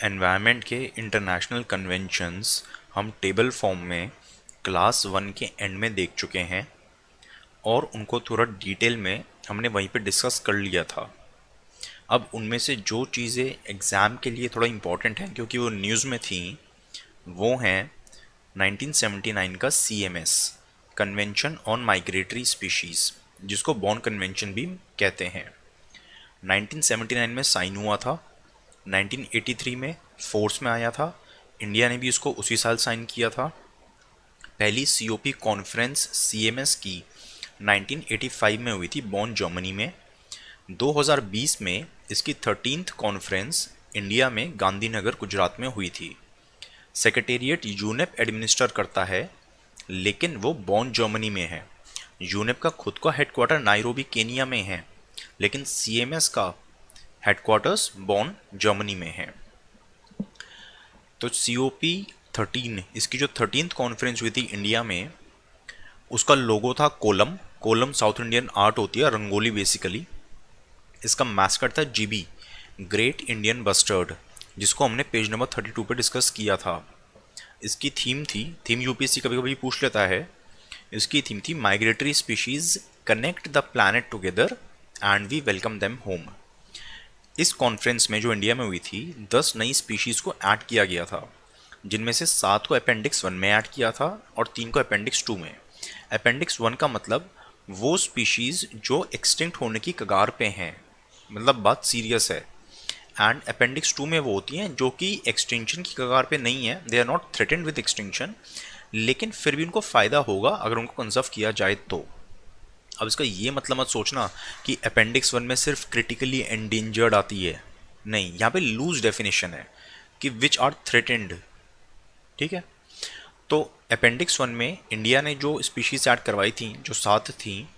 Environment के international conventions हम table form में क्लास 1 के एंड में देख चुके हैं और उनको थोड़ा डिटेल में हमने वहीं पे डिस्कस कर लिया था। अब उनमें से जो चीज़ें एग्ज़ाम के लिए थोड़ा इम्पॉर्टेंट हैं क्योंकि वो न्यूज़ में थी, वो हैं 1979 का CMS convention on migratory species, जिसको बॉर्न कन्वेंशन भी कहते हैं। 1979 में साइन हुआ था, 1983 में फोर्स में आया था। इंडिया ने भी इसको उसी साल साइन किया था। पहली COP कॉन्फ्रेंस CMS की 1985 में हुई थी बॉन जर्मनी में। 2020 में इसकी 13th कॉन्फ्रेंस इंडिया में गांधीनगर गुजरात में हुई थी। सेक्रेटेरिएट यूनेप एडमिनिस्टर करता है, लेकिन वो बॉन जर्मनी में है। यूनेप का खुद का हेडक्वार्टर नाइरोबी केनिया में है, लेकिन CMS का हेडक्वार्टर्स बॉन जर्मनी में है। तो COP 13, इसकी जो 13th कॉन्फ्रेंस हुई थी इंडिया में, उसका लोगो था kolam. Kolam South Indian art होती है, रंगोली बेसिकली। इसका मैस्कट था GB, ग्रेट इंडियन बस्टर्ड, जिसको हमने पेज नंबर 32 पे डिस्कस किया था। इसकी थीम थी, थीम UPSC कभी कभी पूछ लेता है, इसकी थीम थी migratory species connect the planet together and we welcome them home. इस कॉन्फ्रेंस में जो इंडिया में हुई थी, 10 नई स्पीशीज को ऐड किया गया था, जिनमें से 7 को अपेंडिक्स 1 में ऐड किया था और 3 को अपेंडिक्स 2 में। अपेंडिक्स 1 का मतलब वो स्पीशीज जो एक्सटिंक्ट होने की कगार पे हैं, मतलब बात सीरियस है। एंड अपेंडिक्स 2 में वो होती हैं जो कि एक्सटिंक्शन की कगार पे नहीं है, they are not threatened with extinction, लेकिन फिर भी उनको फ़ायदा होगा अगर उनको कंजर्व किया जाए तो। अब इसका ये मतलब मत सोचना कि अपेंडिक्स 1 में सिर्फ क्रिटिकली एंडेंजर्ड आती है, नहीं, यहाँ पे लूज डेफिनेशन है कि विच आर थ्रेटेंड। ठीक है, तो अपेंडिक्स 1 में इंडिया ने जो स्पीशीज ऐड करवाई थी, जो 7 थी,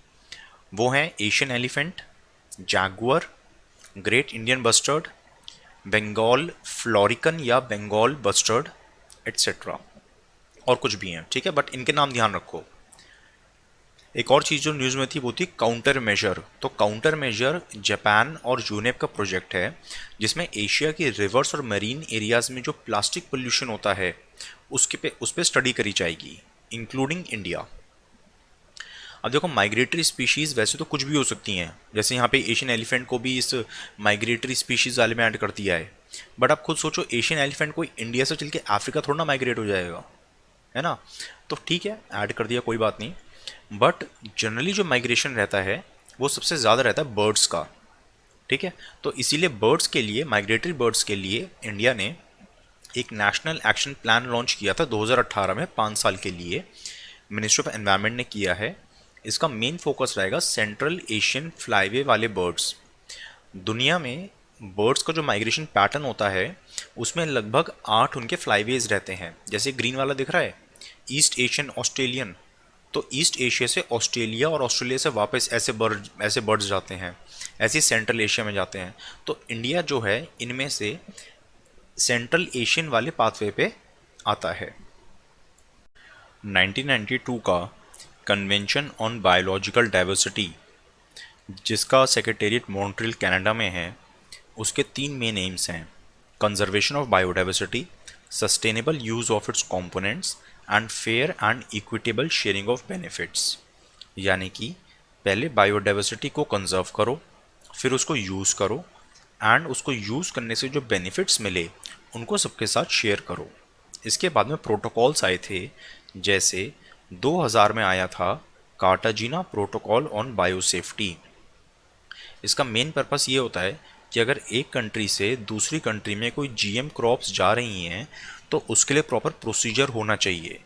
वो हैं Asian elephant, jaguar, great Indian bustard, Bengal florican या बंगाल बस्टर्ड, एट्सेट्रा, और कुछ भी हैं। ठीक है, बट इनके नाम ध्यान रखो। एक और चीज़ जो न्यूज़ में थी वो थी काउंटर मेजर। तो काउंटर मेजर जापान और यूनेप का प्रोजेक्ट है, जिसमें एशिया के रिवर्स और मरीन एरियाज़ में जो प्लास्टिक पोल्यूशन होता है उस पर स्टडी करी जाएगी, इंक्लूडिंग इंडिया। अब देखो, माइग्रेटरी स्पीशीज़ वैसे तो कुछ भी हो सकती हैं, जैसे यहाँ पे एशियन एलिफेंट को भी इस माइग्रेटरी स्पीशीज़ वाले में ऐड कर दिया है। बट आप खुद सोचो, एशियन एलिफेंट कोई इंडिया से चल के अफ्रीका थोड़ा ना माइग्रेट हो जाएगा, है ना। तो ठीक है, ऐड कर दिया, कोई बात नहीं। बट जनरली जो माइग्रेशन रहता है वो सबसे ज़्यादा रहता है बर्ड्स का। ठीक है, तो इसीलिए बर्ड्स के लिए, माइग्रेटरी बर्ड्स के लिए इंडिया ने एक नेशनल एक्शन प्लान लॉन्च किया था 2018 में, 5 साल के लिए। मिनिस्ट्री ऑफ एनवायरनमेंट ने किया है। इसका मेन फोकस रहेगा सेंट्रल एशियन फ्लाईवे वाले बर्ड्स। दुनिया में बर्ड्स का जो माइग्रेशन पैटर्न होता है उसमें लगभग 8 उनके फ्लाईवेज रहते हैं। जैसे ग्रीन वाला दिख रहा है, ईस्ट एशियन ऑस्ट्रेलियन, तो ईस्ट एशिया से ऑस्ट्रेलिया और ऑस्ट्रेलिया से वापस ऐसे बर्ड्स जाते हैं, ऐसे सेंट्रल एशिया में जाते हैं। तो इंडिया जो है इनमें से सेंट्रल एशियन वाले पाथवे पे आता है। 1992 का कन्वेंशन ऑन बायोलॉजिकल डाइवर्सिटी, जिसका सेक्रेटेरिएट मॉन्ट्रियल कनाडा में है, उसके 3 मेन एम्स हैं: conservation of biodiversity, sustainable use of its components and fair and equitable sharing of benefits. यानी कि पहले बायोडाइवर्सिटी को कंजर्व करो, फिर उसको यूज़ करो, एंड उसको यूज़ करने से जो बेनिफिट्स मिले उनको सबके साथ शेयर करो। इसके बाद में प्रोटोकॉल्स आए थे, जैसे 2000 में आया था कार्टाजीना प्रोटोकॉल ऑन बायोसेफ्टी। इसका मेन पर्पस ये होता है कि अगर एक कंट्री से दूसरी कंट्री में कोई GM क्रॉप्स जा रही हैं तो उसके लिए प्रॉपर प्रोसीजर होना चाहिए।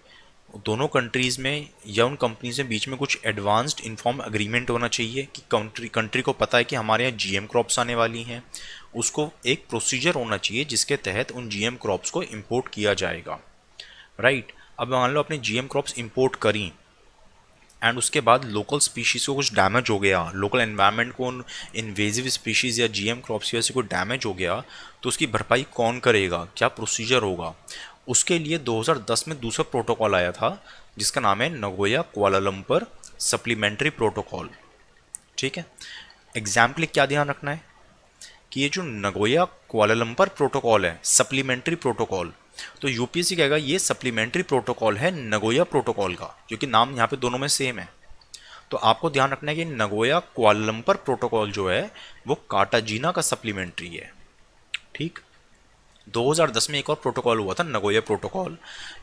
दोनों कंट्रीज़ में या उन कंपनीज में बीच में कुछ एडवांस्ड इन्फॉर्म एग्रीमेंट होना चाहिए कि कंट्री को पता है कि हमारे यहाँ GM क्रॉप्स आने वाली हैं। उसको एक प्रोसीजर होना चाहिए जिसके तहत उन GM क्रॉप्स को इम्पोर्ट किया जाएगा, राइट। अब मान लो आपने GM क्रॉप्स इम्पोर्ट करी एंड उसके बाद लोकल स्पीशीज़ को कुछ डैमेज हो गया, लोकल एनवायरनमेंट को उन इन्वेजिव स्पीशीज़ या GM क्रॉप्स की वजह से कोई डैमेज हो गया, तो उसकी भरपाई कौन करेगा, क्या प्रोसीजर होगा। उसके लिए 2010 में दूसरा प्रोटोकॉल आया था जिसका नाम है नगोया कुआलालंपुर सप्लीमेंट्री प्रोटोकॉल। ठीक है, एग्जाम के लिए क्या ध्यान रखना है, कि ये जो नगोया कुआलालंपुर प्रोटोकॉल है, सप्लीमेंट्री प्रोटोकॉल, तो यूपीएससी कहेगा ये सप्लीमेंट्री प्रोटोकॉल है नगोया प्रोटोकॉल का, क्योंकि नाम यहाँ पे दोनों में सेम है। तो आपको ध्यान रखना है कि नगोया कुआलालंपुर प्रोटोकॉल जो है वो कार्टाजीना का सप्लीमेंट्री है। ठीक। 2010 में एक और प्रोटोकॉल हुआ था, नगोया प्रोटोकॉल।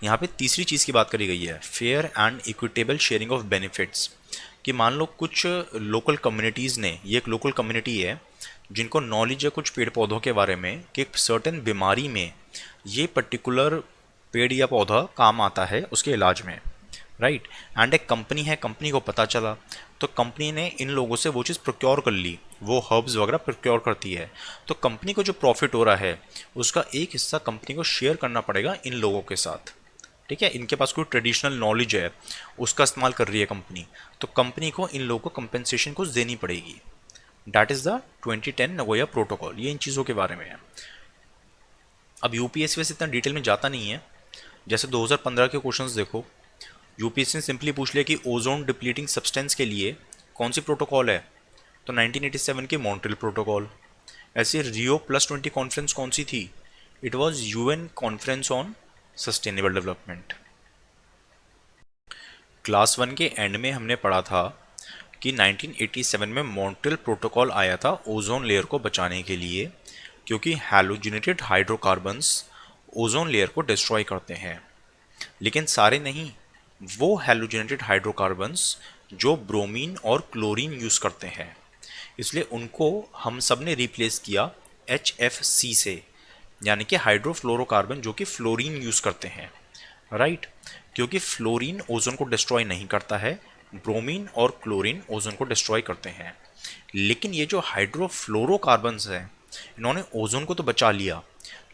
यहाँ पे तीसरी चीज़ की बात करी गई है, fair and equitable sharing of benefits, कि मान लो कुछ लोकल कम्युनिटीज़ ने, ये एक लोकल कम्युनिटी है जिनको नॉलेज है कुछ पेड़ पौधों के बारे में कि एक सर्टेन बीमारी में ये पर्टिकुलर पेड़ या पौधा काम आता है उसके इलाज में, राइट। एंड एक कंपनी है, कंपनी को पता चला, तो कंपनी ने इन लोगों से वो चीज़ प्रोक्योर कर ली, वो हर्ब्स वगैरह प्रोक्योर करती है। तो कंपनी को जो प्रॉफिट हो रहा है उसका एक हिस्सा कंपनी को शेयर करना पड़ेगा इन लोगों के साथ। ठीक है, इनके पास कोई ट्रेडिशनल नॉलेज है उसका इस्तेमाल कर रही है कंपनी, तो कंपनी को इन लोगों को कंपेंसेशन कुछ देनी पड़ेगी। That is the 2010 Nagoya protocol. ये इन चीज़ों के बारे में है। अब यूपीएससी वैसे इतना डिटेल में जाता नहीं है, जैसे 2015 के क्वेश्चंस देखो, यूपीएससी ने सिंपली पूछ लिया कि ओजोन डिप्लीटिंग सब्सटेंस के लिए कौन सी प्रोटोकॉल है, तो 1987 की मॉन्ट्रियल प्रोटोकॉल। ऐसे रियो +20 कॉन्फ्रेंस कौन सी थी, it was UN conference on sustainable development. Class 1 के एंड में हमने पढ़ा था कि 1987 में मॉन्ट्रियल प्रोटोकॉल आया था ओजोन लेयर को बचाने के लिए, क्योंकि हैलोजिनेटेड हाइड्रोकार्बन्स ओजोन लेयर को डिस्ट्रॉय करते हैं। लेकिन सारे नहीं, वो हैलोजिनेटेड हाइड्रोकार्बन्स जो ब्रोमीन और क्लोरीन यूज़ करते हैं, इसलिए उनको हम सब ने रिप्लेस किया HFC से, यानी कि हाइड्रोफ्लोरोकार्बन जो कि फ्लोरीन यूज़ करते हैं, राइट। क्योंकि फ्लोरीन ओजोन को डिस्ट्रॉय नहीं करता है, ब्रोमीन और क्लोरीन ओजोन को डिस्ट्रॉय करते हैं। लेकिन ये जो हाइड्रोफ्लोरोकार्बन्स हैं, इन्होंने ओजोन को तो बचा लिया,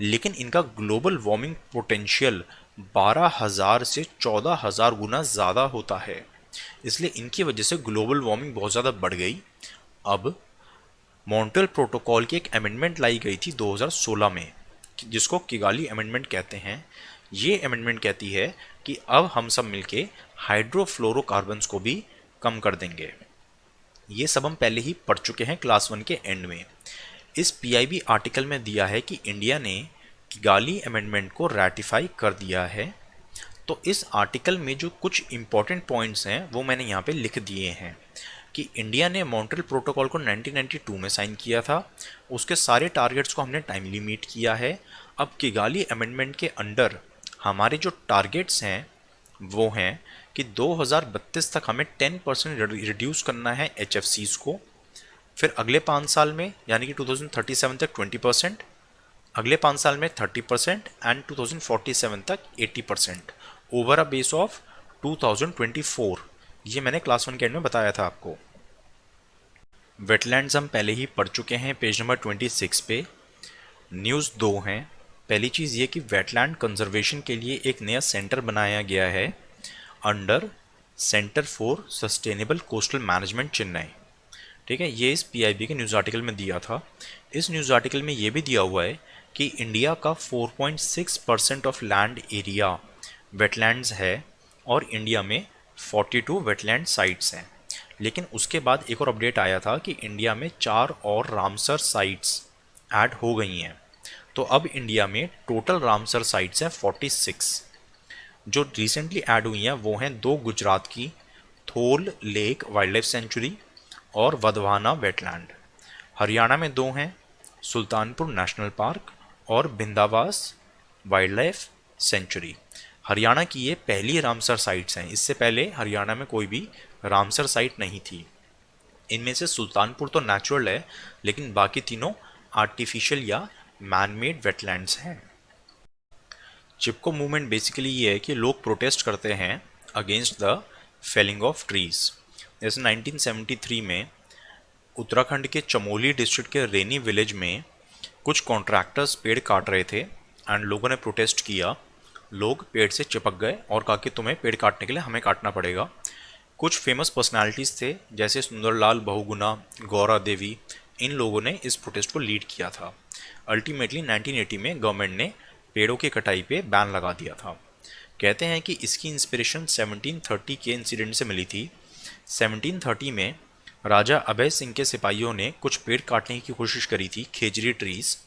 लेकिन इनका ग्लोबल वार्मिंग पोटेंशियल 12,000 से 14,000 गुना ज़्यादा होता है, इसलिए इनकी वजह से ग्लोबल वार्मिंग बहुत ज़्यादा बढ़ गई। अब मॉन्ट्रियल प्रोटोकॉल की एक अमेंडमेंट लाई गई थी 2016 में, जिसको किगाली अमेंडमेंट कहते हैं। ये अमेंडमेंट कहती है कि अब हम सब मिलके हाइड्रोफ्लोरोकार्बन्स को भी कम कर देंगे। ये सब हम पहले ही पढ़ चुके हैं क्लास 1 के एंड में। इस पीआईबी आर्टिकल में दिया है कि इंडिया ने किगाली अमेंडमेंट को रैटिफाई कर दिया है। तो इस आर्टिकल में जो कुछ इंपॉर्टेंट पॉइंट्स हैं वो मैंने यहाँ पे लिख दिए हैं कि इंडिया ने मॉन्ट्रियल प्रोटोकॉल को 1992 में साइन किया था, उसके सारे टारगेट्स को हमने टाइमली मीट किया है। अब किगाली अमेंडमेंट के अंडर हमारे जो टारगेट्स हैं वो हैं कि 2032 तक हमें 10% रिड्यूस करना है HFCs को, फिर अगले 5 साल में यानी कि 2037 तक 20%, अगले 5 साल में 30% एंड 2047 तक 80% ओवर अ बेस ऑफ 2024। ये मैंने क्लास 1 के एंड में बताया था आपको। वेटलैंड्स हम पहले ही पढ़ चुके हैं पेज नंबर 26 पे। न्यूज़ 2 हैं। पहली चीज़ ये कि वेटलैंड कंजर्वेशन के लिए एक नया सेंटर बनाया गया है under centre for sustainable coastal management Chennai. ठीक है, ये इस पीआईबी के न्यूज़ आर्टिकल में दिया था। इस न्यूज़ आर्टिकल में ये भी दिया हुआ है कि इंडिया का 4.6% ऑफ लैंड एरिया वेटलैंड्स है और इंडिया में 42 वेटलैंड साइट्स हैं। लेकिन उसके बाद एक और अपडेट आया था कि इंडिया में 4 और रामसर साइट्स ऐड हो गई हैं। तो अब इंडिया में टोटल रामसर साइट्स हैं 46। जो रिसेंटली ऐड हुई हैं वो हैं 2 गुजरात की, थोल लेक वाइल्ड लाइफ सेंचुरी और वधवाना वेटलैंड। हरियाणा में 2 हैं, सुल्तानपुर नेशनल पार्क और बिंदावास वाइल्ड लाइफ सेंचुरी। हरियाणा की ये पहली रामसर साइट्स हैं, इससे पहले हरियाणा में कोई भी रामसर साइट नहीं थी। इनमें से सुल्तानपुर तो नेचुरल है, लेकिन बाकी तीनों आर्टिफिशियल या मैनमेड वेटलैंड्स हैं। चिपको मूवमेंट बेसिकली ये है कि लोग प्रोटेस्ट करते हैं against the felling of trees. जैसे 1973 में उत्तराखंड के चमोली डिस्ट्रिक्ट के रेनी विलेज में कुछ कॉन्ट्रैक्टर्स पेड़ काट रहे थे एंड लोगों ने प्रोटेस्ट किया। लोग पेड़ से चिपक गए और कहा कि तुम्हें पेड़ काटने के लिए हमें काटना पड़ेगा। कुछ फेमस पर्सनालिटीज़ थे जैसे सुंदरलाल बहुगुणा, गौरा देवी, इन लोगों ने इस प्रोटेस्ट को लीड किया था। अल्टीमेटली 1980 में गवर्नमेंट ने पेड़ों की कटाई पे बैन लगा दिया था। कहते हैं कि इसकी इंस्पिरेशन 1730 के इंसिडेंट से मिली थी। 1730 में राजा अभय सिंह के सिपाहियों ने कुछ पेड़ काटने की कोशिश करी थी, खेजरी ट्रीज,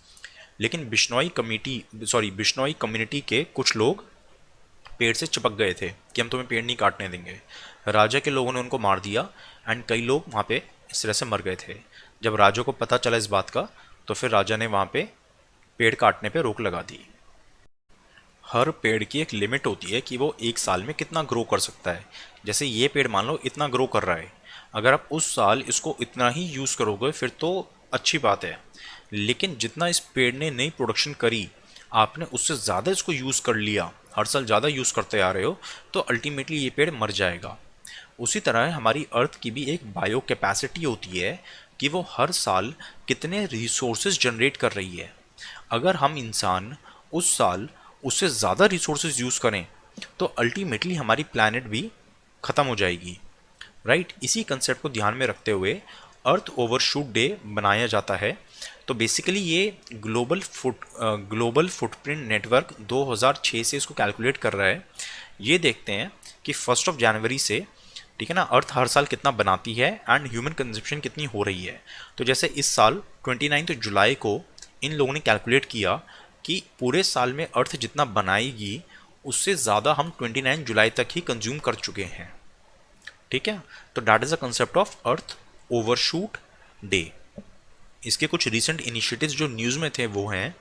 लेकिन बिश्नोई कम्युनिटी के कुछ लोग पेड़ से चिपक गए थे कि हम तुम्हें पेड़ नहीं काटने देंगे। राजा के लोगों ने उनको मार दिया एंड कई लोग वहाँ पे इस तरह से मर गए थे। जब राजा को पता चला इस बात का, तो फिर राजा ने वहाँ पे पेड़ काटने पे रोक लगा दी। हर पेड़ की एक लिमिट होती है कि वो एक साल में कितना ग्रो कर सकता है। जैसे ये पेड़ मान लो इतना ग्रो कर रहा है, अगर आप उस साल इसको इतना ही यूज़ करोगे फिर तो अच्छी बात है, लेकिन जितना इस पेड़ ने नई प्रोडक्शन करी, आपने उससे ज़्यादा इसको यूज़ कर लिया, हर साल ज़्यादा यूज़ करते आ रहे हो, तो अल्टीमेटली ये पेड़ मर जाएगा। उसी तरह हमारी अर्थ की भी एक बायो कैपेसिटी होती है कि वो हर साल कितने रिसोर्सेज जनरेट कर रही है। अगर हम इंसान उस साल उससे ज़्यादा रिसोर्सेज यूज़ करें तो अल्टीमेटली हमारी प्लैनेट भी ख़त्म हो जाएगी, राइट। इसी कंसेप्ट को ध्यान में रखते हुए अर्थ ओवरशूट डे बनाया जाता है। तो बेसिकली ये ग्लोबल फुटप्रिंट नेटवर्क 2006 से इसको कैलकुलेट कर रहा है। ये देखते हैं कि 1 जनवरी से, ठीक है ना, अर्थ हर साल कितना बनाती है एंड ह्यूमन कंजप्शन कितनी हो रही है। तो जैसे इस साल 29 जुलाई को इन लोगों ने कैलकुलेट किया कि पूरे साल में अर्थ जितना बनाएगी उससे ज़्यादा हम 29 जुलाई तक ही कंज्यूम कर चुके हैं, ठीक है। तो that is a concept of earth overshoot day. इसके कुछ रिसेंट इनिशिएटिव्स जो न्यूज़ में थे वो हैं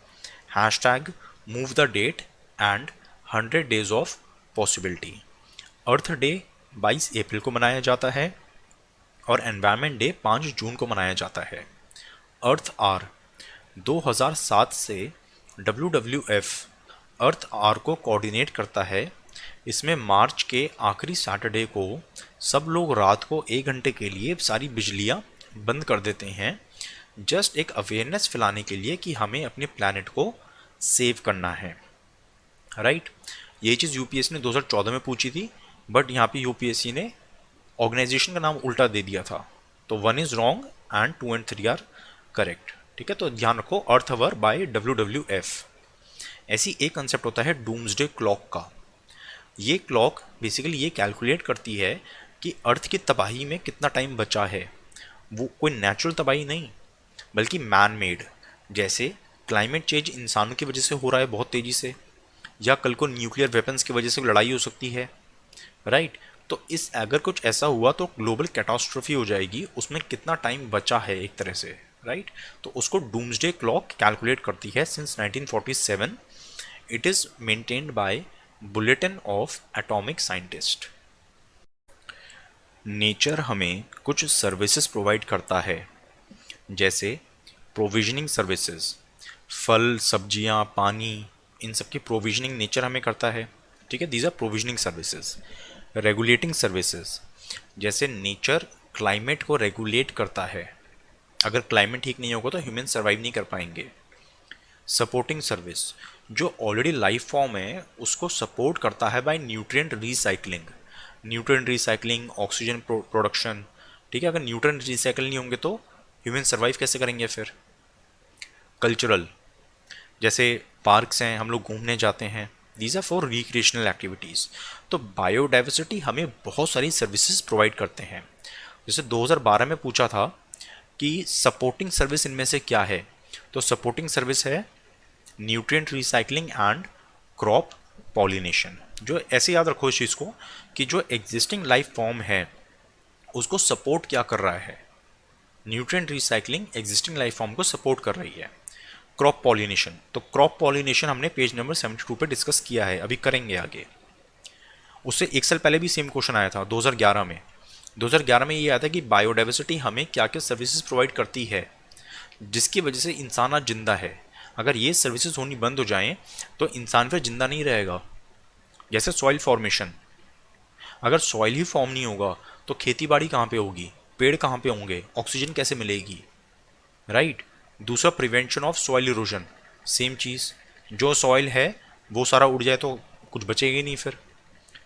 hashtag move the date and 100 days of possibility. Earth day 22 April को मनाया जाता है और एनवायरनमेंट डे 5 जून को मनाया जाता है। अर्थ आर 2007 से WWF अर्थ आर को कोऑर्डिनेट करता है। इसमें मार्च के आखिरी सैटरडे को सब लोग रात को 1 घंटे के लिए सारी बिजलियां बंद कर देते हैं, जस्ट एक अवेयरनेस फैलाने के लिए कि हमें अपने प्लैनेट को सेव करना है, राइट। ये चीज़ यूपीएससी ने 2014 में पूछी थी, बट यहाँ पे यूपीएससी ने ऑर्गेनाइजेशन का नाम उल्टा दे दिया था। तो 1 is wrong and 2 and 3 are correct, ठीक है। तो ध्यान रखो अर्थ आवर बाय WWF। ऐसी एक कंसेप्ट होता है डूम्सडे क्लॉक का। ये क्लॉक बेसिकली ये कैलकुलेट करती है कि अर्थ की तबाही में कितना टाइम बचा है। वो कोई नेचुरल तबाही नहीं, बल्कि मैन मेड। जैसे क्लाइमेट चेंज इंसानों की वजह से हो रहा है बहुत तेज़ी से, या कल को न्यूक्लियर वेपन्स की वजह से लड़ाई हो सकती है, राइट। तो इस अगर कुछ ऐसा हुआ तो ग्लोबल कैटास्ट्रोफी हो जाएगी, उसमें कितना टाइम बचा है एक तरह से, राइट। तो उसको डूम्सडे क्लॉक कैलकुलेट करती है since 1947। It is maintained by bulletin of atomic scientist. Nature हमें कुछ सर्विसेज प्रोवाइड करता है, जैसे प्रोविजनिंग सर्विसेज, फल सब्जियां पानी, इन सब की प्रोविजनिंग नेचर हमें करता है, ठीक है। These are provisioning services. Regulating services, जैसे नेचर क्लाइमेट को रेगुलेट करता है, अगर क्लाइमेट ठीक नहीं होगा तो ह्यूमन सर्वाइव नहीं कर पाएंगे। सपोर्टिंग सर्विस, जो ऑलरेडी लाइफ फॉर्म है उसको सपोर्ट करता है by nutrient recycling, oxygen production, ठीक है। अगर न्यूट्रिएंट रिसाइकल नहीं होंगे तो ह्यूमन सर्वाइव कैसे करेंगे फिर। कल्चरल, जैसे पार्क्स हैं, हम लोग घूमने जाते हैं, these are for recreational activities. तो बायोडाइवर्सिटी हमें बहुत सारी सर्विसेज प्रोवाइड करते हैं। जैसे 2012 में पूछा था कि सपोर्टिंग सर्विस इनमें से क्या है, तो सपोर्टिंग सर्विस है nutrient recycling and crop pollination. जो ऐसे याद रखो इस चीज़ को कि जो एग्जिस्टिंग लाइफ फॉर्म है उसको सपोर्ट क्या कर रहा है, nutrient recycling existing life form को सपोर्ट कर रही है। क्रॉप पॉलिनेशन, तो क्रॉप पॉलिनेशन हमने पेज नंबर 72 पे डिस्कस किया है, अभी करेंगे आगे। उससे एक साल पहले भी सेम क्वेश्चन आया था 2011 में। 2011 में ये आया था कि बायोडाइवर्सिटी हमें क्या क्या सर्विसेज प्रोवाइड करती है जिसकी वजह से इंसान आज जिंदा है। अगर ये सर्विसेज होनी बंद हो जाएं तो इंसान फिर जिंदा नहीं रहेगा। जैसे सॉइल फॉर्मेशन, अगर सॉइल ही फॉर्म नहीं होगा तो खेती बाड़ी कहाँ पे होगी, पेड़ कहाँ पे होंगे, ऑक्सीजन कैसे मिलेगी, राइट। दूसरा prevention of soil erosion, same चीज़, जो सॉइल है वो सारा उड़ जाए तो कुछ बचेगा ही नहीं फिर।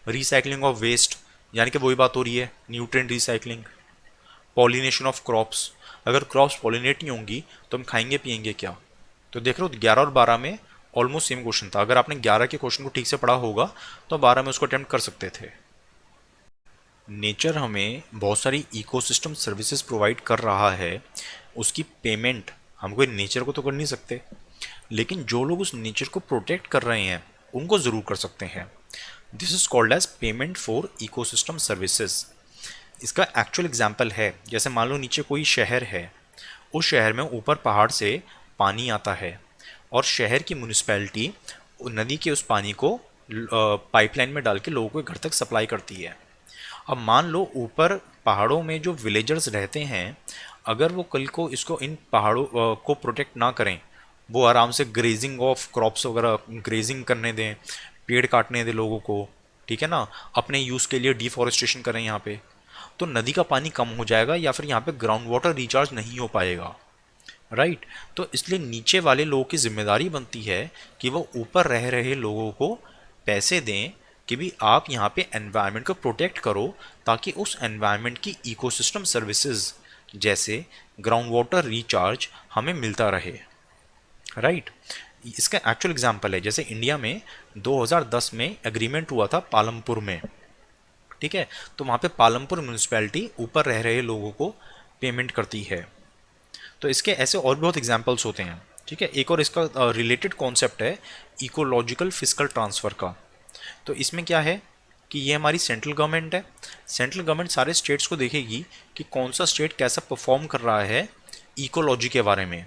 रिसाइकलिंग ऑफ वेस्ट, यानी कि वही बात हो रही है nutrient recycling. Pollination of crops, अगर क्रॉप्स पॉलिनेट नहीं होंगी तो हम खाएंगे पिएंगे क्या। तो देख रहे हो 11 और 12 में ऑलमोस्ट सेम क्वेश्चन था। अगर आपने 11 के क्वेश्चन को ठीक से पढ़ा होगा तो 12 में उसको अटेम्प्ट कर सकते थे। नेचर हमें बहुत सारी इकोसिस्टम सर्विसेज प्रोवाइड कर रहा है, उसकी पेमेंट हम कोई नेचर को तो कर नहीं सकते, लेकिन जो लोग उस नेचर को प्रोटेक्ट कर रहे हैं उनको ज़रूर कर सकते हैं। This is called as payment for ecosystem services. इसका एक्चुअल एग्जाम्पल है, जैसे मान लो नीचे कोई शहर है, उस शहर में ऊपर पहाड़ से पानी आता है और शहर की म्यूनिसपैलिटी नदी के उस पानी को पाइपलाइन में डाल के लोगों के घर तक सप्लाई करती है। अब मान लो ऊपर पहाड़ों में जो विलेजर्स रहते हैं, अगर वो कल को इसको इन पहाड़ों को प्रोटेक्ट ना करें, वो आराम से ग्रेजिंग ऑफ क्रॉप्स वगैरह ग्रेजिंग करने दें, पेड़ काटने दें लोगों को, ठीक है ना, अपने यूज़ के लिए डिफॉरेस्टेशन करें यहाँ पे, तो नदी का पानी कम हो जाएगा या फिर यहाँ पे ग्राउंड वाटर रिचार्ज नहीं हो पाएगा, राइट। तो इसलिए नीचे वाले लोगों की जिम्मेदारी बनती है कि वो ऊपर रह रहे लोगों को पैसे दें कि भी आप यहाँ पे एनवायरनमेंट को प्रोटेक्ट करो, ताकि उस एनवायरनमेंट की इकोसिस्टम सर्विसेज जैसे ग्राउंड वाटर रिचार्ज हमें मिलता रहे, राइट। इसका एक्चुअल एग्जांपल है, जैसे इंडिया में 2010 में एग्रीमेंट हुआ था पालमपुर में, ठीक है, तो वहाँ पे पालमपुर म्यूनिसपैलिटी ऊपर रह रहे लोगों को पेमेंट करती है। तो इसके ऐसे और भी बहुत एग्जाम्पल्स होते हैं, ठीक है। एक और इसका रिलेटेड कॉन्सेप्ट है इकोलॉजिकल फिजिकल ट्रांसफ़र का। तो इसमें क्या है कि ये हमारी सेंट्रल गवर्नमेंट है, सेंट्रल गवर्नमेंट सारे स्टेट्स को देखेगी कि कौन सा स्टेट कैसा परफॉर्म कर रहा है इकोलॉजी के बारे में,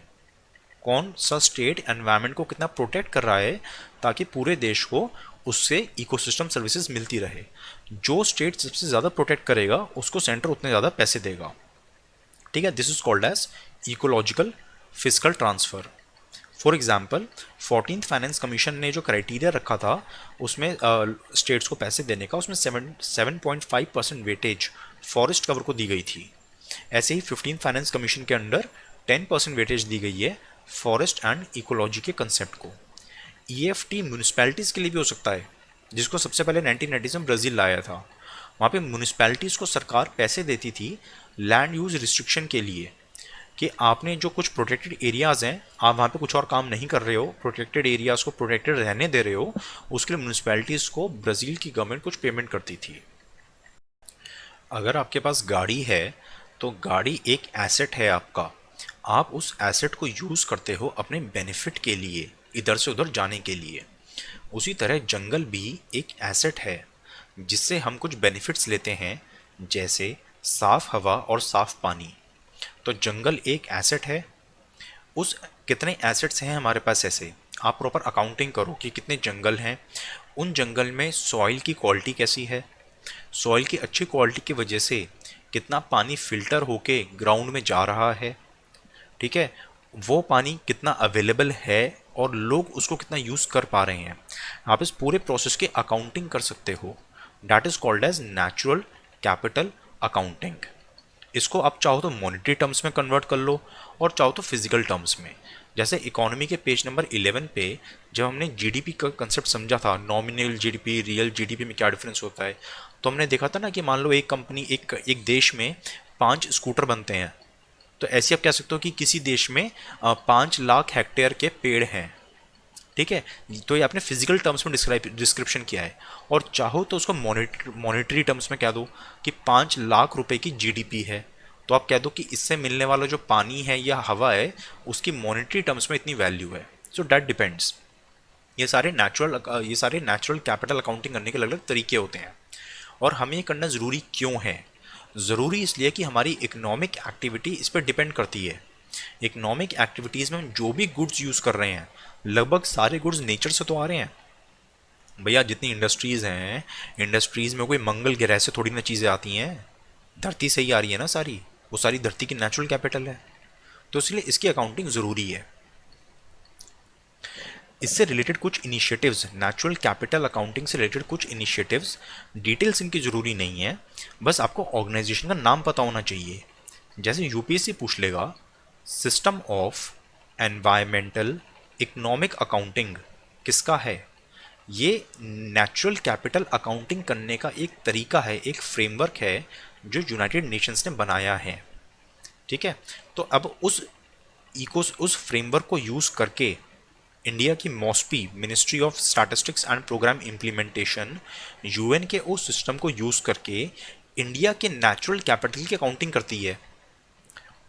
कौन सा स्टेट एनवायरनमेंट को कितना प्रोटेक्ट कर रहा है, ताकि पूरे देश को उससे इकोसिस्टम सर्विसेज मिलती रहे। जो स्टेट सबसे ज़्यादा प्रोटेक्ट करेगा उसको सेंटर उतने ज़्यादा पैसे देगा, ठीक है। This is called as ecological physical transfer. For example 14th finance commission ने जो क्राइटेरिया रखा था उसमें स्टेट्स को पैसे देने का, उसमें 7.5% वेटेज फॉरेस्ट कवर को दी गई थी। ऐसे ही 15th फाइनेंस कमीशन के अंडर 10% वेटेज दी गई है फॉरेस्ट एंड इकोलॉजी के कंसेप्ट को। EFT म्यूनिसपैलिटीज़ के लिए भी हो सकता है, जिसको सबसे पहले 1990 में ब्राज़ील लाया था। वहाँ पे म्यूनिसपैलिटीज़ को सरकार पैसे देती थी लैंड यूज़ रिस्ट्रिक्शन के लिए, कि आपने जो कुछ प्रोटेक्टेड एरियाज़ हैं, आप वहाँ पे कुछ और काम नहीं कर रहे हो, प्रोटेक्टेड एरियाज़ को प्रोटेक्टेड रहने दे रहे हो, उसके लिए म्यूनिसपैलिटीज़ को ब्राज़ील की गवर्नमेंट कुछ पेमेंट करती थी। अगर आपके पास गाड़ी है तो गाड़ी एक एसेट है आपका, आप उस एसेट को यूज़ करते हो अपने बेनिफिट के लिए, इधर से उधर जाने के लिए। उसी तरह जंगल भी एक एसेट है जिससे हम कुछ बेनिफिट्स लेते हैं, जैसे साफ़ हवा और साफ़ पानी। तो जंगल एक एसेट है। उस कितने एसेट्स हैं हमारे पास, ऐसे आप प्रॉपर अकाउंटिंग करो कि कितने जंगल हैं, उन जंगल में सॉइल की क्वालिटी कैसी है, सॉइल की अच्छी क्वालिटी की वजह से कितना पानी फिल्टर होके ग्राउंड में जा रहा है, ठीक है, वो पानी कितना अवेलेबल है और लोग उसको कितना यूज़ कर पा रहे हैं। आप इस पूरे प्रोसेस की अकाउंटिंग कर सकते हो। That is called as natural capital accounting. इसको आप चाहो तो मॉनेटरी टर्म्स में कन्वर्ट कर लो और चाहो तो फिजिकल टर्म्स में। जैसे इकोनॉमी के पेज नंबर 11 पे जब हमने जीडीपी का कंसेप्ट समझा था, नॉमिनल जीडीपी रियल जीडीपी में क्या डिफरेंस होता है, तो हमने देखा था ना कि मान लो एक कंपनी एक देश में 5 स्कूटर बनते हैं, तो ऐसे आप कह सकते हो कि किसी देश में 5 लाख हेक्टेयर के पेड़ हैं, ठीक है। तो ये आपने फिजिकल टर्म्स में डिस्क्रिप्शन किया है, और चाहो तो उसको मॉनेटरी टर्म्स में कह दो कि 5 लाख रुपए की जीडीपी है, तो आप कह दो कि इससे मिलने वाला जो पानी है या हवा है उसकी मॉनेटरी टर्म्स में इतनी वैल्यू है। So that depends. ये सारे नेचुरल कैपिटल अकाउंटिंग करने के अलग अलग तरीके होते हैं। और हमें ये करना ज़रूरी क्यों है? ज़रूरी इसलिए कि हमारी इकोनॉमिक एक्टिविटी इस पर डिपेंड करती है। इकोनॉमिक एक्टिविटीज़ में हम जो भी गुड्स यूज़ कर रहे हैं, लगभग सारे गुड्स नेचर से तो आ रहे हैं। भैया जितनी इंडस्ट्रीज़ हैं, इंडस्ट्रीज़ में कोई मंगल ग्रह से थोड़ी ना चीज़ें आती हैं, धरती से ही आ रही है ना सारी, वो सारी धरती की नेचुरल कैपिटल है, तो इसलिए इसकी अकाउंटिंग ज़रूरी है। इससे रिलेटेड कुछ इनिशिएटिव्स, नेचुरल कैपिटल अकाउंटिंग से रिलेटेड कुछ इनिशिएटिव्स, डिटेल्स इनकी ज़रूरी नहीं है, बस आपको ऑर्गेनाइजेशन का नाम पता होना चाहिए। जैसे यूपीएससी पूछ लेगा system of environmental economic accounting किसका है, ये नेचुरल कैपिटल अकाउंटिंग करने का एक तरीका है, एक फ्रेमवर्क है जो यूनाइटेड नेशंस ने बनाया है, ठीक है। तो अब उस फ्रेमवर्क को यूज़ करके इंडिया की MoSPI, ministry of statistics and programme implementation, UN के उस सिस्टम को यूज़ करके इंडिया के नेचुरल कैपिटल की अकाउंटिंग करती है,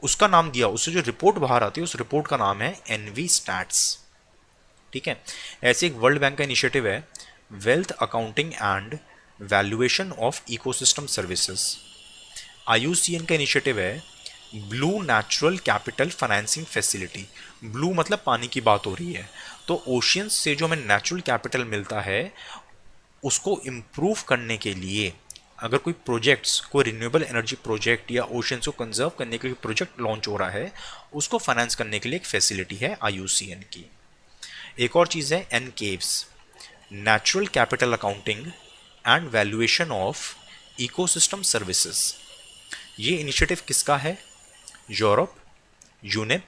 उसका नाम दिया, उससे जो रिपोर्ट बाहर आती है उस रिपोर्ट का नाम है एनवी स्टैट्स। ठीक है। ऐसे एक वर्ल्ड बैंक का इनिशिएटिव है wealth accounting and valuation of ecosystem services. IUCN का इनिशिएटिव है blue natural capital financing facility. Blue मतलब पानी की बात हो रही है, तो ओशियंस से जो हमें नेचुरल कैपिटल मिलता है उसको इम्प्रूव करने के लिए, अगर कोई प्रोजेक्ट्स, कोई रिन्यूएबल एनर्जी प्रोजेक्ट या ओशंस को कंजर्व करने के लिए प्रोजेक्ट लॉन्च हो रहा है, उसको फाइनेंस करने के लिए एक फैसिलिटी है IUCN की। एक और चीज़ है NCAVES, natural capital accounting and valuation of ecosystem services. ये इनिशिएटिव किसका है? Europe, UNEP,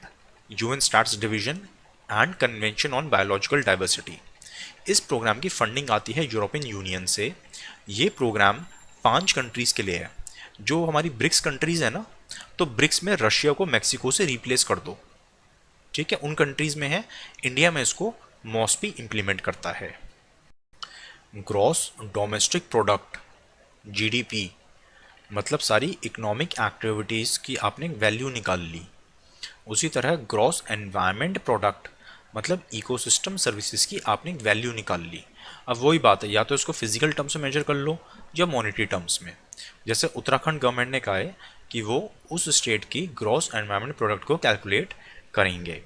UN stats division and convention on biological diversity. इस प्रोग्राम की फंडिंग आती है यूरोपियन यूनियन से। ये प्रोग्राम 5 कंट्रीज के लिए है। जो हमारी ब्रिक्स कंट्रीज है ना, तो ब्रिक्स में रशिया को मैक्सिको से रिप्लेस कर दो, ठीक है, उन कंट्रीज में है। इंडिया में इसको मॉस्पी इंप्लीमेंट करता है। ग्रॉस डोमेस्टिक प्रोडक्ट, GDP, मतलब सारी इकोनॉमिक एक्टिविटीज़ की आपने वैल्यू निकाल ली। उसी तरह ग्रॉस एनवायरनमेंट प्रोडक्ट, मतलब इकोसिस्टम सर्विसेज की आपने वैल्यू निकाल ली। अब वही बात है, या तो इसको फिजिकल टर्म्स में मेजर कर लो या मॉनेटरी टर्म्स में। जैसे उत्तराखंड गवर्नमेंट ने कहा है कि वो उस स्टेट की ग्रॉस एनवायरनमेंट प्रोडक्ट को कैलकुलेट करेंगे।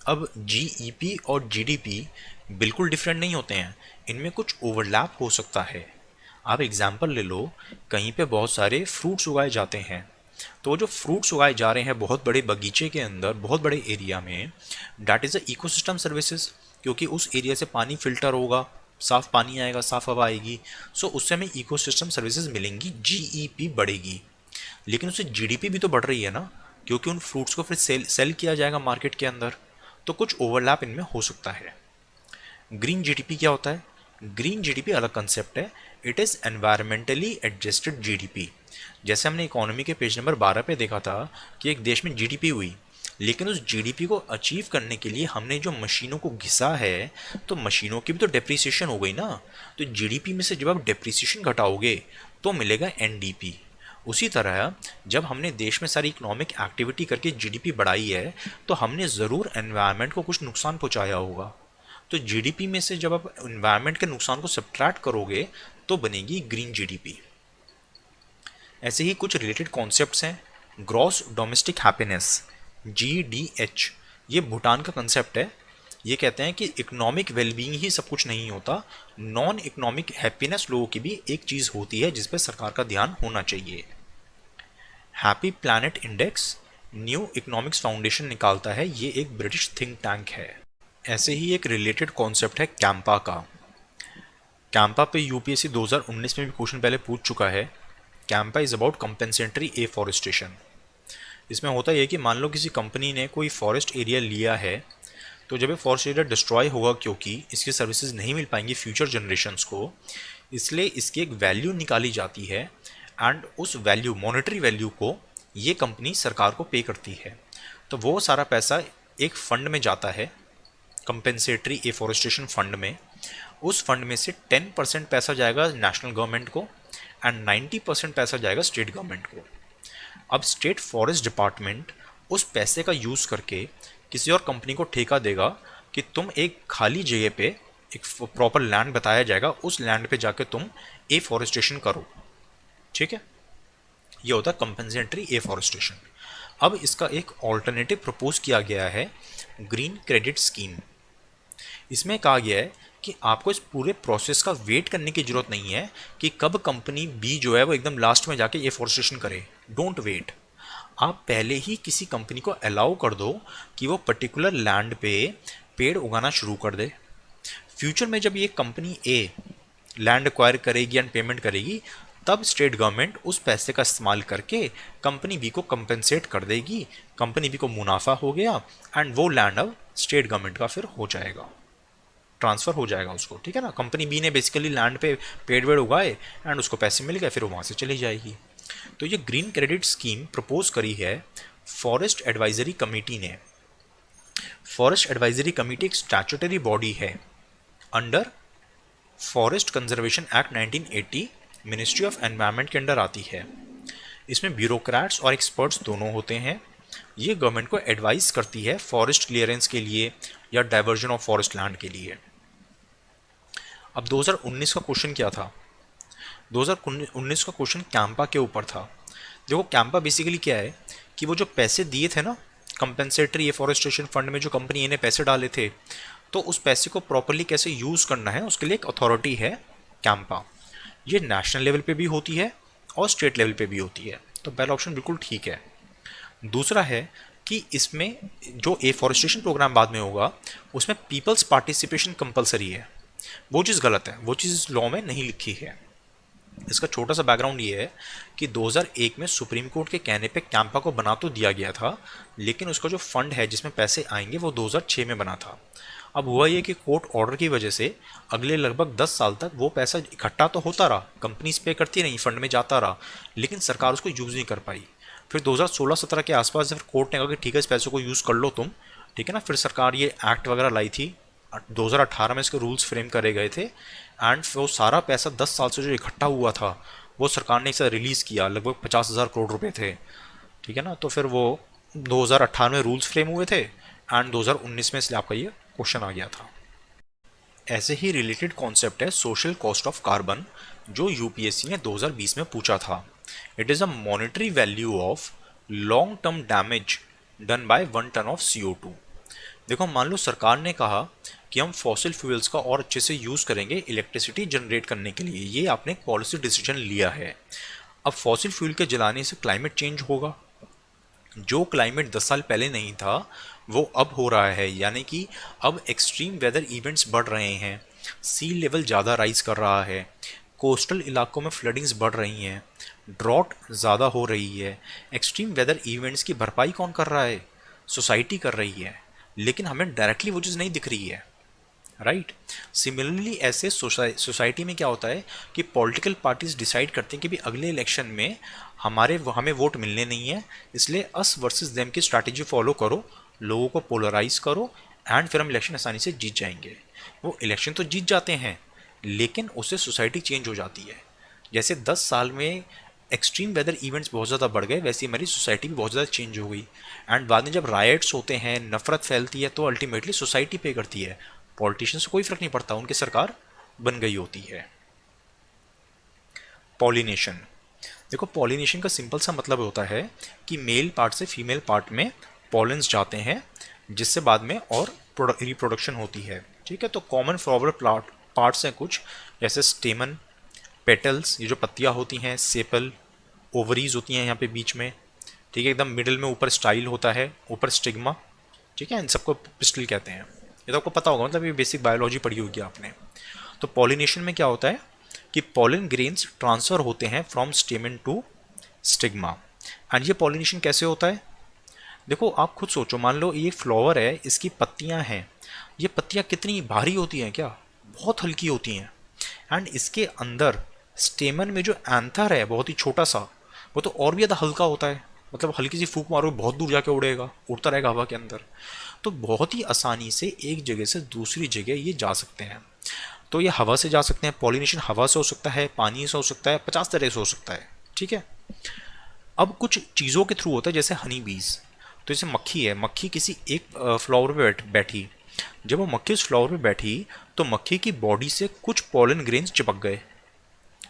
अब GEP और GDP बिल्कुल डिफरेंट नहीं होते हैं, इनमें कुछ ओवरलैप हो सकता है। आप एग्जाम्पल ले लो, कहीं पे बहुत सारे फ्रूट्स उगाए जाते हैं, तो जो फ्रूट्स उगाए जा रहे हैं बहुत बड़े बगीचे के अंदर, बहुत बड़े एरिया में, that is a ecosystem services, क्योंकि उस एरिया से पानी फिल्टर होगा, साफ पानी आएगा, साफ हवा आएगी, सो उससे हमें इकोसिस्टम सर्विसेज मिलेंगी, GEP बढ़ेगी। लेकिन उससे GDP भी तो बढ़ रही है ना, क्योंकि उन फ्रूट्स को फिर सेल किया जाएगा मार्केट के अंदर, तो कुछ ओवरलैप इनमें हो सकता है। ग्रीन GDP क्या होता है? ग्रीन GDP अलग कंसेप्ट है, it is environmentally adjusted GDP। जैसे हमने इकोनॉमी के पेज नंबर 12 पे देखा था कि एक देश में GDP हुई, लेकिन उस GDP को अचीव करने के लिए हमने जो मशीनों को घिसा है, तो मशीनों की भी तो डेप्रिसिएशन हो गई ना। तो GDP में से जब आप डेप्रिसिएशन घटाओगे तो मिलेगा NDP। उसी तरह जब हमने देश में सारी इकोनॉमिक एक्टिविटी करके GDP बढ़ाई है, तो हमने ज़रूर एनवायरनमेंट को कुछ नुकसान पहुँचाया होगा। तो GDP में से जब आप एनवायरनमेंट के नुकसान को सब्ट्रैक्ट करोगे तो बनेगी ग्रीन GDP। ऐसे ही कुछ रिलेटेड कॉन्सेप्ट्स हैं। ग्रॉस डोमेस्टिक हैप्पीनेस, GDH, ये भूटान का कंसेप्ट है। ये कहते हैं कि इकोनॉमिक वेलबींग ही सब कुछ नहीं होता, नॉन इकोनॉमिक हैप्पीनेस लोगों की भी एक चीज़ होती है जिस पर सरकार का ध्यान होना चाहिए। Happy planet index new economics foundation निकालता है, ये एक ब्रिटिश थिंक टैंक है। ऐसे ही एक रिलेटेड कॉन्सेप्ट है कैंपा का। कैंपा पे UPSC 2019 में भी क्वेश्चन पहले पूछ चुका है। Campa is about compensatory afforestation. इसमें होता यह कि मान लो किसी कंपनी ने कोई फॉरेस्ट एरिया लिया है, तो जब ये फॉरेस्ट एरिया डिस्ट्रॉय होगा, क्योंकि इसकी सर्विसेज नहीं मिल पाएंगी फ्यूचर जनरेशन्स को, इसलिए इसकी एक वैल्यू निकाली जाती है एंड उस वैल्यू, मॉनेटरी वैल्यू को ये कंपनी सरकार को पे करती है। तो वो सारा पैसा एक फंड में जाता है, कंपेंसेटरी एफॉरेस्टेशन फंड में। उस फंड में से 10% पैसा जाएगा नेशनल गवर्नमेंट को एंड 90% पैसा जाएगा स्टेट गवर्नमेंट को। अब स्टेट फॉरेस्ट डिपार्टमेंट उस पैसे का यूज़ करके किसी और कंपनी को ठेका देगा कि तुम एक खाली जगह पे, एक प्रॉपर लैंड बताया जाएगा, उस लैंड पे जाके तुम एफॉरेस्टेशन करो। ठीक है, ये होता है कंपेंसेटरी एफॉरेस्टेशन। अब इसका एक ऑल्टरनेटिव प्रपोज किया गया है, ग्रीन क्रेडिट स्कीम। इसमें कहा गया है कि आपको इस पूरे प्रोसेस का वेट करने की जरूरत नहीं है कि कब कंपनी बी जो है वो एकदम लास्ट में जाके एफॉरेस्टेशन करे। डोंट वेट, आप पहले ही किसी कंपनी को अलाउ कर दो कि वो पर्टिकुलर लैंड पे पेड़ उगाना शुरू कर दे। फ्यूचर में जब ये कंपनी ए लैंड एक्वायर करेगी एंड पेमेंट करेगी, तब स्टेट गवर्नमेंट उस पैसे का इस्तेमाल करके कंपनी बी को कंपेंसेट कर देगी। कंपनी बी को मुनाफा हो गया एंड वो लैंड अब स्टेट गवर्नमेंट का फिर हो जाएगा, ट्रांसफ़र हो जाएगा उसको। ठीक है ना, कंपनी बी ने बेसिकली लैंड पे पेड़ वेड़ उगाए एंड उसको पैसे मिल गए, फिर वो वहाँ से चली जाएगी। तो ये ग्रीन क्रेडिट स्कीम प्रपोज करी है फॉरेस्ट एडवाइजरी कमेटी ने। फॉरेस्ट एडवाइजरी कमेटी एक स्टैट्यूटरी बॉडी है under forest conservation act 1980 ministry of environment के अंडर आती है। इसमें ब्यूरोक्रेट्स और एक्सपर्ट्स दोनों होते हैं। ये गवर्नमेंट को एडवाइस करती है फॉरेस्ट क्लियरेंस के लिए या डाइवर्जन ऑफ फॉरेस्ट लैंड के लिए। अब 2019 का क्वेश्चन क्या था? 2019 का क्वेश्चन कैंपा के ऊपर था। देखो कैंपा बेसिकली क्या है कि वो जो पैसे दिए थे ना कंपेंसेटरी एफॉरेस्टेशन फंड में, जो कंपनी ने पैसे डाले थे, तो उस पैसे को प्रॉपरली कैसे यूज़ करना है उसके लिए एक अथॉरिटी है कैंपा। ये नेशनल लेवल पे भी होती है और स्टेट लेवल पे भी होती है। तो पहला ऑप्शन बिल्कुल ठीक है। दूसरा है कि इसमें जो एफॉरेस्टेशन प्रोग्राम बाद में होगा उसमें पीपल्स पार्टिसिपेशन कंपलसरी है। वो चीज़ गलत है, वो चीज़ लॉ में नहीं लिखी है। इसका छोटा सा बैकग्राउंड ये है कि 2001 में सुप्रीम कोर्ट के कहने पे कैंपा को बना तो दिया गया था, लेकिन उसका जो फंड है जिसमें पैसे आएंगे वो 2006 में बना था। अब हुआ ये कि कोर्ट ऑर्डर की वजह से अगले लगभग 10 साल तक वो पैसा इकट्ठा तो होता रहा, कंपनीज पे करती रही, फंड में जाता रहा, लेकिन सरकार उसको यूज़ नहीं कर पाई। फिर 2016-17 के आसपास जब कोर्ट ने कहा कि ठीक है इस पैसे को यूज़ कर लो तुम, ठीक है ना, फिर सरकार ये एक्ट वगैरह लाई थी। 2018 में इसके रूल्स फ्रेम करे गए थे एंड वो सारा पैसा 10 साल से जो इकट्ठा हुआ था वो सरकार ने इसे रिलीज़ किया। लगभग 50,000 करोड़ रुपए थे, ठीक है ना। तो फिर वो 2018 में रूल्स फ्रेम हुए थे एंड 2019 में इसलिए आपका ये क्वेश्चन आ गया था। ऐसे ही रिलेटेड कॉन्सेप्ट है सोशल कॉस्ट ऑफ कार्बन, जो यूपीएससी ने 2020 में पूछा था। It is a monetary value of long term damage done by 1 ton of CO2। देखो मान लो सरकार ने कहा कि हम फॉसिल फ्यूल्स का और अच्छे से यूज़ करेंगे इलेक्ट्रिसिटी जनरेट करने के लिए, ये आपने पॉलिसी डिसीजन लिया है। अब फॉसिल फ्यूल के जलाने से क्लाइमेट चेंज होगा। जो क्लाइमेट 10 साल पहले नहीं था वो अब हो रहा है, यानी कि अब एक्सट्रीम वेदर इवेंट्स बढ़ रहे हैं, सी लेवल ज़्यादा राइज कर रहा है, कोस्टल इलाकों में फ्लडिंग्स बढ़ रही हैं, ड्रॉट ज़्यादा हो रही है। एक्सट्रीम वेदर इवेंट्स की भरपाई कौन कर रहा है? सोसाइटी कर रही है, लेकिन हमें डायरेक्टली वो चीज़ नहीं दिख रही है, राइट। सिमिलरली ऐसे सोसाइटी में क्या होता है कि पॉलिटिकल पार्टीज डिसाइड करते हैं कि भी अगले इलेक्शन में हमें वोट मिलने नहीं है, इसलिए अस वर्सेस देम की स्ट्रैटेजी फॉलो करो, लोगों को पोलराइज करो एंड फिर हम इलेक्शन आसानी से जीत जाएंगे। वो इलेक्शन तो जीत जाते हैं लेकिन उससे सोसाइटी चेंज हो जाती है। जैसे 10 साल में एक्सट्रीम वेदर इवेंट्स बहुत ज़्यादा बढ़ गए, वैसे हमारी सोसाइटी भी बहुत ज़्यादा चेंज हो गई एंड बाद में जब राइट्स होते हैं, नफरत फैलती है, तो अल्टीमेटली सोसाइटी पे करती है। पॉलिटिशियंस को कोई फर्क नहीं पड़ता, उनकी सरकार बन गई होती है। पॉलिनेशन। देखो पॉलिनेशन का सिंपल सा मतलब होता है कि मेल पार्ट से फीमेल पार्ट में पॉलेंस जाते हैं, जिससे बाद में और रिप्रोडक्शन होती है, ठीक है। तो कॉमन फ्लावर पार्ट्स हैं कुछ, जैसे स्टेमन, पेटल्स, ये जो पत्तियाँ होती हैं, सेपल, ओवरीज होती हैं यहाँ पे बीच में, ठीक है, एकदम मिडिल में ऊपर स्टाइल होता है, ऊपर स्टिग्मा, ठीक है, इन सबको पिस्टल कहते हैं। ये तो आपको पता होगा, मतलब ये बेसिक बायोलॉजी पढ़ी होगी आपने। तो पॉलिनेशन में क्या होता है कि पॉलन ग्रेन्स ट्रांसफर होते हैं from stamen to stigma. And ये पॉलिनेशन कैसे होता है? देखो आप खुद सोचो, मान लो ये फ्लावर है, इसकी पत्तियां हैं, ये पत्तियां कितनी भारी होती हैं? क्या बहुत हल्की होती हैं। एंड इसके अंदर स्टेमन में जो एंथर है बहुत ही छोटा सा, वो तो और भी ज़्यादा हल्का होता है, मतलब हल्की सी फूंक मारो बहुत दूर जाके उड़ेगा, उड़ता रहेगा हवा के अंदर। तो बहुत ही आसानी से एक जगह से दूसरी जगह ये जा सकते हैं। तो ये हवा से जा सकते हैं, पॉलिनेशन हवा से हो सकता है, पानी से हो सकता है, 50 तरह से हो सकता है, ठीक है। अब कुछ चीज़ों के थ्रू होता है, जैसे हनी बीज। तो जैसे मक्खी है, मक्खी किसी एक फ्लावर पे बैठी, जब वो मक्खी उस फ्लावर पे बैठी तो मक्खी की बॉडी से कुछ पॉलन ग्रेन्स चिपक गए,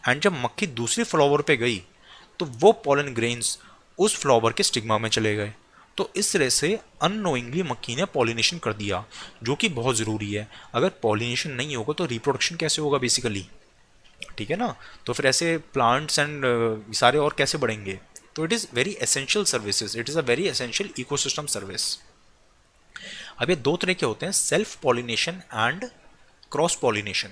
एंड जब मक्खी दूसरे फ्लावर पे गई तो वो पॉलन ग्रेन्स उस फ्लावर के स्टिग्मा में चले गए। तो इस तरह से अननोइंगली मक्खी ने पॉलिनेशन कर दिया, जो कि बहुत ज़रूरी है। अगर पॉलिनेशन नहीं होगा तो रिप्रोडक्शन कैसे होगा बेसिकली, ठीक है ना। तो फिर ऐसे प्लांट्स एंड सारे और कैसे बढ़ेंगे। तो it is very essential services, it is a very essential ecosystem service. अब ये दो तरह के होते हैं, self pollination and cross pollination.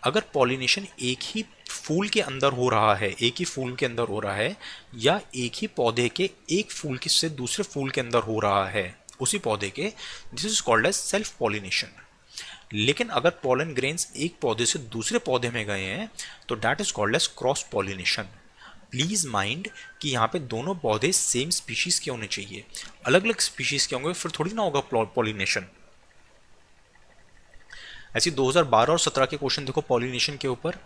अगर पॉलिनेशन एक ही फूल के अंदर हो रहा है, एक ही फूल के अंदर हो रहा है, या एक ही पौधे के एक फूल के से दूसरे फूल के अंदर हो रहा है उसी पौधे के, this is called as self pollination. लेकिन अगर पॉलन ग्रेन्स एक पौधे से दूसरे पौधे में गए हैं तो that is called as cross pollination. Please mind कि यहाँ पे दोनों पौधे सेम स्पीशीज के होने चाहिए, अलग अलग स्पीशीज के होंगे फिर थोड़ी ना होगा पॉलिनेशन। ऐसी 2012 और 17 के क्वेश्चन देखो पॉलिनेशन के ऊपर।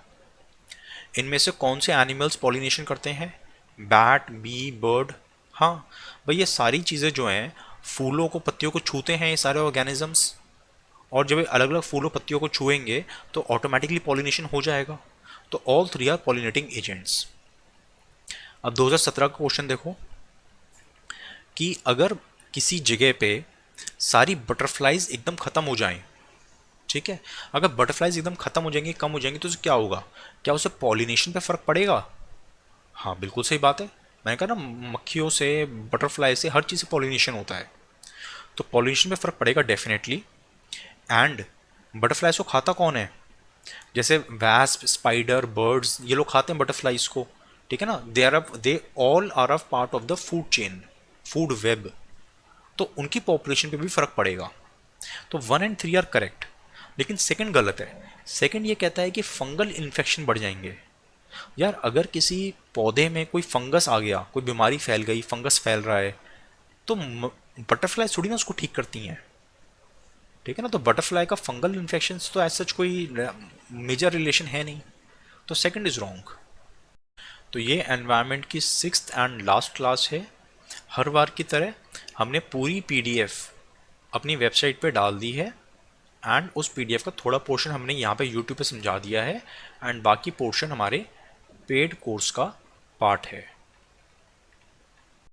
इनमें से कौन से एनिमल्स पॉलिनेशन करते हैं? Bat, bee, bird. हाँ भाई, ये सारी चीज़ें जो हैं फूलों को, पत्तियों को छूते हैं ये सारे ऑर्गेनिजम्स, और जब ये अलग अलग फूलों पत्तियों को छुएंगे तो ऑटोमेटिकली पॉलिनेशन हो जाएगा। तो all three are pollinating agents. अब 2017 का क्वेश्चन देखो कि अगर किसी जगह पे सारी बटरफ्लाइज एकदम ख़त्म हो जाएं, ठीक है, अगर बटरफ्लाइज एकदम ख़त्म हो जाएंगी, कम हो जाएंगी, तो उससे क्या होगा? क्या उससे पॉलिनेशन पे फ़र्क पड़ेगा? हाँ बिल्कुल सही बात है। मैंने कहा ना, मक्खियों से, बटरफ्लाई से, हर चीज़ से पॉलिनेशन होता है, तो पॉलिनेशन पे फ़र्क पड़ेगा डेफिनेटली। एंड बटरफ्लाइज को खाता कौन है? जैसे वैस्प, स्पाइडर, बर्ड्स, ये लोग खाते हैं बटरफ्लाइज को, ठीक है ना। They all are a part of the food chain, food web, तो उनकी पॉपुलेशन पे भी फर्क पड़ेगा। तो 1 और 3 आर करेक्ट, लेकिन सेकंड गलत है। सेकंड ये कहता है कि फंगल इन्फेक्शन बढ़ जाएंगे। यार अगर किसी पौधे में कोई फंगस आ गया, कोई बीमारी फैल गई, फंगस फैल रहा है, तो बटरफ्लाई थोड़ी ना उसको ठीक करती हैं, ठीक है ना। तो बटरफ्लाई का फंगल इन्फेक्शन तो ऐसा कोई मेजर रिलेशन है नहीं, तो सेकंड इज रॉन्ग। तो ये एनवायरनमेंट की 6th एंड लास्ट क्लास है। हर बार की तरह हमने पूरी पीडीएफ अपनी वेबसाइट पे डाल दी है, एंड उस पीडीएफ का थोड़ा पोर्शन हमने यहाँ पे यूट्यूब पे समझा दिया है, एंड बाकी पोर्शन हमारे पेड कोर्स का पार्ट है।